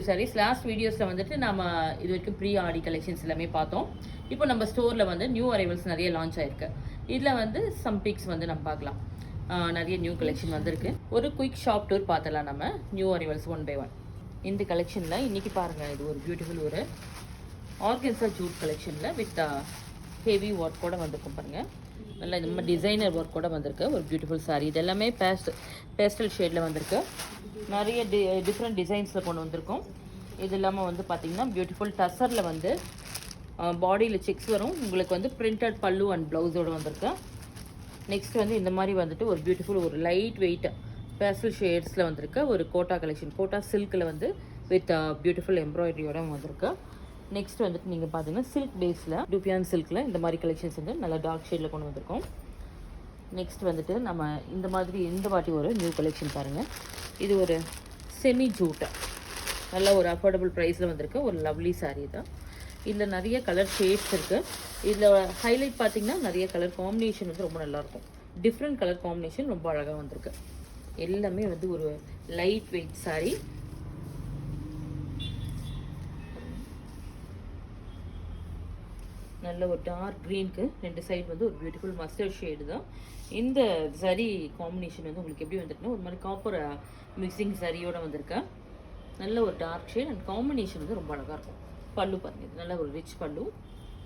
Saris last வீடியோஸில் வந்துட்டு நம்ம இது வரைக்கும் ப்ரீ ஆடி கலெக்ஷன்ஸ் எல்லாமே பார்த்தோம். இப்போ நம்ம ஸ்டோரில் வந்து நியூ அரைவல்ஸ் நிறைய லான்ச் ஆயிருக்கு. இதில் வந்து சம் பிக்ஸ் வந்து நம்ம பார்க்கலாம். நிறைய நியூ கலெக்ஷன் வந்திருக்கு. ஒரு குயிக் ஷாப் டூர் பார்த்தலாம் நம்ம new arrivals one by one. இந்த கலெக்ஷனில் இன்றைக்கி பாருங்கள், இது ஒரு பியூட்டிஃபுல் ஒரு ஆர்கன்ஸா ஜூட் கலெக்ஷனில் வித் ஹெவி ஒர்க் கூட வந்திருக்கும் பாருங்கள். நல்லா இந்த மாதிரி டிசைனர் ஒர்க் கூட வந்திருக்கு. ஒரு பியூட்டிஃபுல் சாரீ. இது எல்லாமே பேஸ்டல் ஷேடில் வந்திருக்கு. நிறைய டிஃப்ரெண்ட் டிசைன்ஸில் கொண்டு வந்திருக்கோம். இது இல்லாமல் வந்து பார்த்திங்கன்னா பியூட்டிஃபுல் டசரில் வந்து பாடியில் செக்ஸ் வரும். உங்களுக்கு வந்து பிரிண்டட் பல்லு அண்ட் ப்ளவுஸோடு வந்திருக்கு. நெக்ஸ்ட் வந்து இந்த மாதிரி வந்துட்டு ஒரு பியூட்டிஃபுல் ஒரு லைட் வெயிட் பேஸ்டல் ஷேட்ஸில் வந்திருக்கு. ஒரு கோட்டா கலெக்ஷன், கோட்டா சில்கில் வந்து வித் பியூட்டிஃபுல் எம்ப்ராய்டரியோட வந்திருக்கு. நெக்ஸ்ட் வந்துட்டு நீங்கள் பார்த்தீங்கன்னா சில்க் பேஸில் டூபியான் சில்கில் இந்த மாதிரி கலெக்ஷன்ஸ் வந்து நல்லா டார்க் ஷேடில் கொண்டு வந்திருக்கோம். நெக்ஸ்ட் வந்துட்டு நம்ம இந்த மாதிரி இந்த வாட்டி ஒரு நியூ கலெக்ஷன் பாருங்கள். இது ஒரு செமி ஜூட், நல்ல ஒரு அஃபோர்டபுள் ப்ரைஸில் வந்திருக்கு. ஒரு லவ்லி சாரீ தான். இதில் நிறைய கலர் ஷேட்ஸ் இருக்குது. இதில் ஹைலைட் பார்த்திங்கன்னா நிறைய கலர் காம்பினேஷன் வந்து ரொம்ப நல்லாயிருக்கும். டிஃப்ரெண்ட் கலர் காம்பினேஷன் ரொம்ப அழகாக வந்திருக்கு. எல்லாமே வந்து ஒரு லைட் வெயிட் சாரீ. நல்ல ஒரு டார்க் க்ரீனுக்கு ரெண்டு சைடு வந்து ஒரு பியூட்டிஃபுல் மஸ்டர்ட் ஷேடு தான். இந்த சரி காம்பினேஷன் வந்து உங்களுக்கு எப்படி வந்திருக்குன்னா ஒரு மாதிரி காப்பர் மிக்சிங் சரியோட வந்திருக்கா. நல்ல ஒரு டார்க் ஷேட் அண்ட் காம்பினேஷன் வந்து ரொம்ப அழகாக இருக்கும். பல்லு பாருங்கள், நல்ல ஒரு ரிச் பல்லு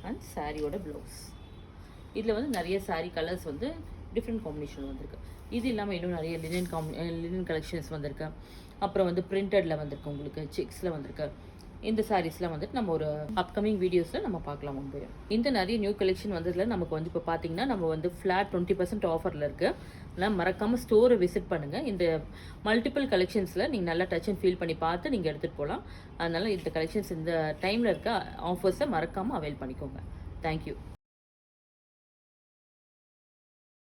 அண்ட் சாரியோட ப்ளவுஸ். இதில் வந்து நிறைய சாரீ கலர்ஸ் வந்து டிஃப்ரெண்ட் காம்பினேஷன் வந்திருக்கு. இது இல்லாமல் இன்னும் நிறைய லினன் கலெக்ஷன்ஸ் வந்திருக்கு. அப்புறம் வந்து பிரிண்டடில் வந்திருக்கு, உங்களுக்கு செக்ஸில் வந்திருக்கு. இந்த சாரீஸ்லாம் வந்துட்டு நம்ம ஒரு அப்கமிங் வீடியோஸில் நம்ம பார்க்கலாம். முன்பு இந்த நிறைய நியூ கலெக்ஷன் வந்ததில் நமக்கு வந்து இப்போ பார்த்தீங்கன்னா நம்ம வந்து ஃப்ளாட் 20% ஆஃபரில் இருக்குது. ஆனால் மறக்காமல் ஸ்டோரை விசிட் பண்ணுங்கள். இந்த மல்டிபிள் கலெக்ஷன்ஸில் நீங்கள் நல்லா டச் அண்ட் ஃபீல் பண்ணி பார்த்து நீங்கள் எடுத்துகிட்டு போகலாம். அதனால் இந்த கலெக்ஷன்ஸ் இந்த டைமில் இருக்க ஆஃபர்ஸை மறக்காமல் அவைல் பண்ணிக்கோங்க. தேங்க்யூ.